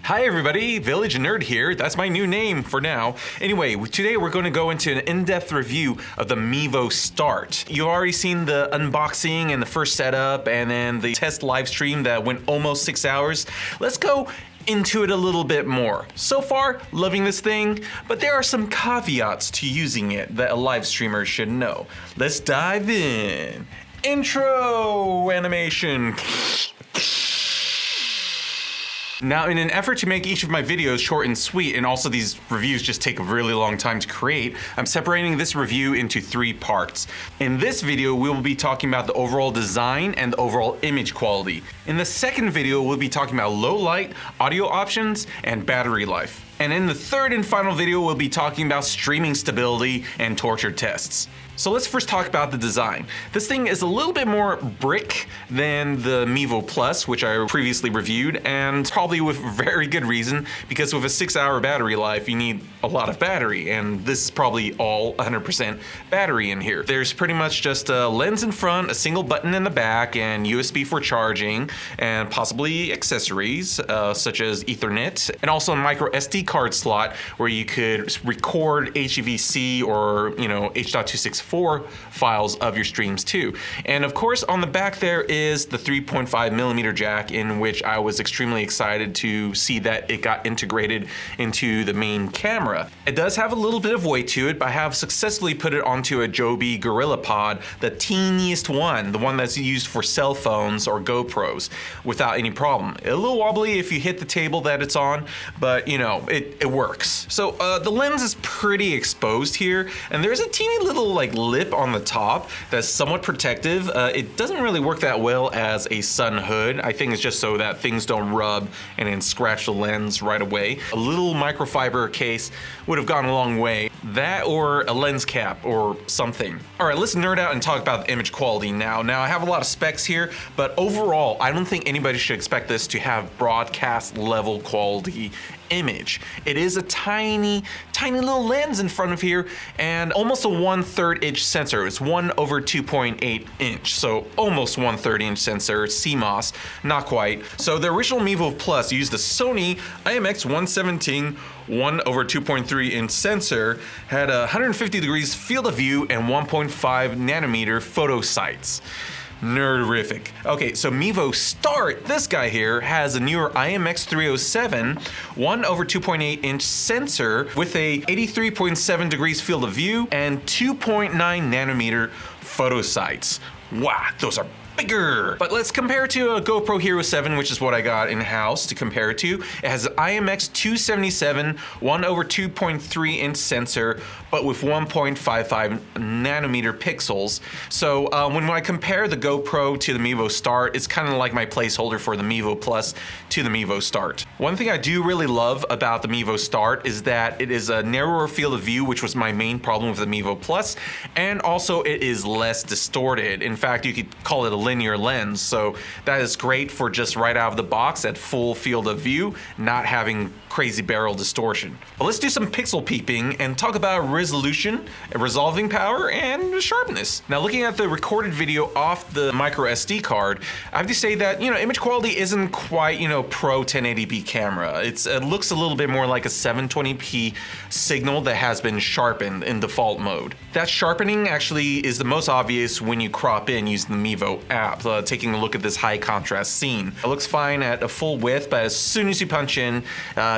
Hi everybody, Village Nerd here. That's my new name for now. Anyway, today we're going to go into an in-depth review of the Mevo Start. You've already seen the unboxing and the first setup and then the test live stream that went almost 6 hours. Let's go into it a little bit more. So far, loving this thing, but there are some caveats to using it that a live streamer should know. Let's dive in. Intro animation. Now, in an effort to make each of my videos short and sweet, and also these reviews just take a really long time to create, I'm separating this review into 3 parts. In this video, we will be talking about the overall design and the overall image quality. In the second video, we'll be talking about low light, audio options, and battery life. And in the third and final video, we'll be talking about streaming stability and torture tests. So let's first talk about the design. This thing is a little bit more brick than the Mevo Plus, which I previously reviewed, and probably with very good reason, because with a 6-hour battery life, you need a lot of battery, and this is probably all 100% battery in here. There's pretty much just a lens in front, a single button in the back, and USB for charging, and possibly accessories, such as Ethernet, and also a micro SD card slot where you could record HEVC or, H.264 files of your streams too. And of course, on the back there is the 3.5mm jack, in which I was extremely excited to see that it got integrated into the main camera. It does have a little bit of weight to it, but I have successfully put it onto a Joby GorillaPod, the teeniest one, the one that's used for cell phones or GoPros, without any problem. A little wobbly if you hit the table that it's on, but it works. So the lens is pretty exposed here, and there's a teeny little lip on the top that's somewhat protective. It doesn't really work that well as a sun hood. I think it's just so that things don't rub and then scratch the lens right away. A little microfiber case would have gone a long way. That or a lens cap or something. All right, let's nerd out and talk about the image quality now. Now, I have a lot of specs here, but overall, I don't think anybody should expect this to have broadcast level quality image. It is a tiny little lens in front of here and almost a 1/3 inch sensor. It's 1/2.8 inch, so almost 1/3 inch sensor, CMOS, not quite. So the original Mevo Plus used the Sony IMX117 1/2.3 inch sensor, had a 150 degrees field of view and 1.5 nanometer photo sights. Nerderific. Okay, so Mevo Start, this guy here, has a newer IMX307 1/2.8 inch sensor with a 83.7 degrees field of view and 2.9 nanometer photo sights. Wow, those are bigger. But let's compare it to a GoPro Hero 7, which is what I got in-house to compare it to. It has an IMX277 1/2.3 inch sensor, but with 1.55 nanometer pixels. So when I compare the GoPro to the Mevo Start, it's kind of like my placeholder for the Mevo Plus to the Mevo Start. One thing I do really love about the Mevo Start is that it is a narrower field of view, which was my main problem with the Mevo Plus, and also it is less distorted. In fact, you could call it a linear lens, so that is great for just right out of the box at full field of view, not having crazy barrel distortion. But let's do some pixel peeping and talk about resolution, resolving power, and sharpness. Now, looking at the recorded video off the micro SD card, I have to say that image quality isn't quite pro 1080p camera. It looks a little bit more like a 720p signal that has been sharpened in default mode. That sharpening actually is the most obvious when you crop in using the Mevo app, taking a look at this high contrast scene. It looks fine at a full width, but as soon as you punch in,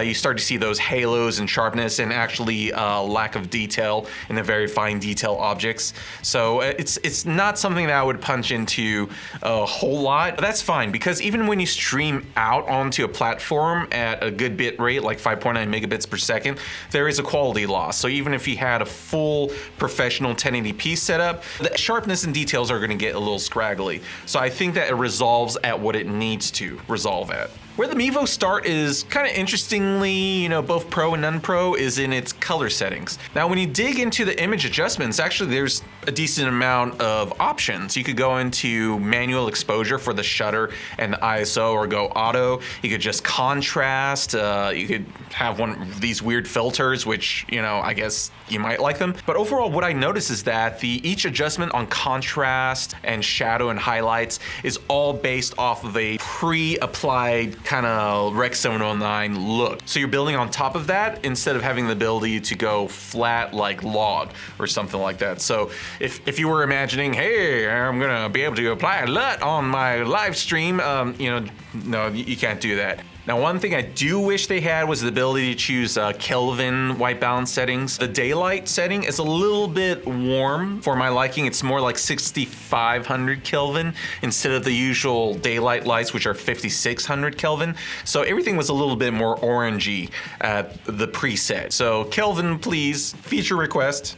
you start to see those halos and sharpness and actually lack of detail in the very fine detail objects. So it's not something that I would punch into a whole lot. But that's fine, because even when you stream out onto a platform at a good bit rate, like 5.9 megabits per second, there is a quality loss. So even if you had a full professional 1080p setup, the sharpness and details are going to get a little scraggly. So I think that it resolves at what it needs to resolve at. Where the Mevo Start is kind of interestingly, both pro and non-pro, is in its color settings. Now, when you dig into the image adjustments, actually there's a decent amount of options. You could go into manual exposure for the shutter and the ISO, or go auto. You could just contrast. You could have one of these weird filters, which, I guess you might like them. But overall, what I notice is that each adjustment on contrast and shadow and highlights is all based off of a pre-applied kind of Rec 709 look. So you're building on top of that instead of having the ability to go flat like log or something like that. So if you were imagining, hey, I'm gonna be able to apply a LUT on my live stream, no, you can't do that. Now, one thing I do wish they had was the ability to choose Kelvin white balance settings. The daylight setting is a little bit warm for my liking. It's more like 6,500 Kelvin instead of the usual daylight lights, which are 5,600 Kelvin. So everything was a little bit more orangey at the preset. So Kelvin, please, feature request.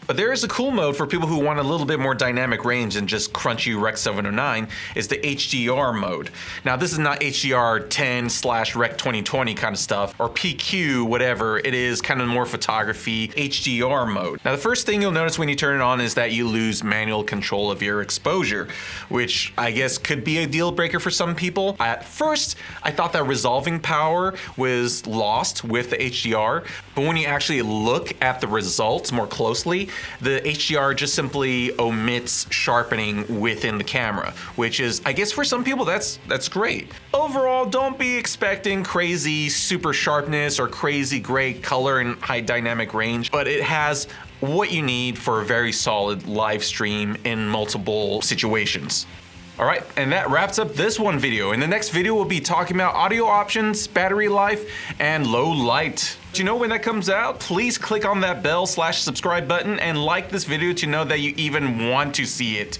But there is a cool mode for people who want a little bit more dynamic range than just crunchy Rec 709, is the HDR mode. Now this is not HDR 10/Rec 2020 kind of stuff, or PQ, whatever. It is kind of more photography HDR mode. Now the first thing you'll notice when you turn it on is that you lose manual control of your exposure, which I guess could be a deal breaker for some people. At first, I thought that resolving power was lost with the HDR, but when you actually look at the results more closely, the HDR just simply omits sharpening within the camera, which is, I guess for some people, that's great. Overall, don't be expecting crazy super sharpness or crazy great color and high dynamic range, but it has what you need for a very solid live stream in multiple situations. All right, and that wraps up this one video. In the next video, we'll be talking about audio options, battery life, and low light. Do you know when that comes out? Please click on that bell/subscribe button and like this video to know that you even want to see it.